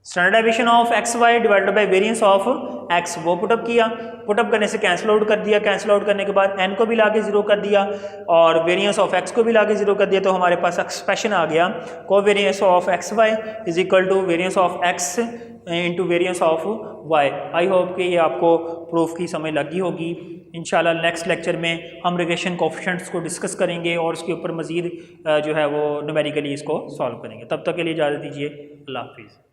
standard deviation of X Y divided by variance of X वो पुटअप किया। पुटअप करने से कैंसिल आउट कर दिया, कैंसिल आउट करने के बाद एन को भी लाके जीरो कर दिया और वेरिएंस ऑफ एक्स को भी लाके जीरो कर दिया। तो हमारे पास एक्सप्रेशन आ गया covariance of X Y is equal to variance of X into variance of Y. I hope कि ये आपको प्रूफ की समझ लगी होगी। इंशाल्लाह नेक्स्ट लेक्चर में हम रिग्रेशन कोएफिशिएंट्स को डिस्कस करेंगे और उसके ऊपर मज़ीद जो है वो न्यूमेरिकली इसको सॉल्व करेंगे। तब तक के लिए इजाज़त दीजिए, अल्लाह हाफिज़।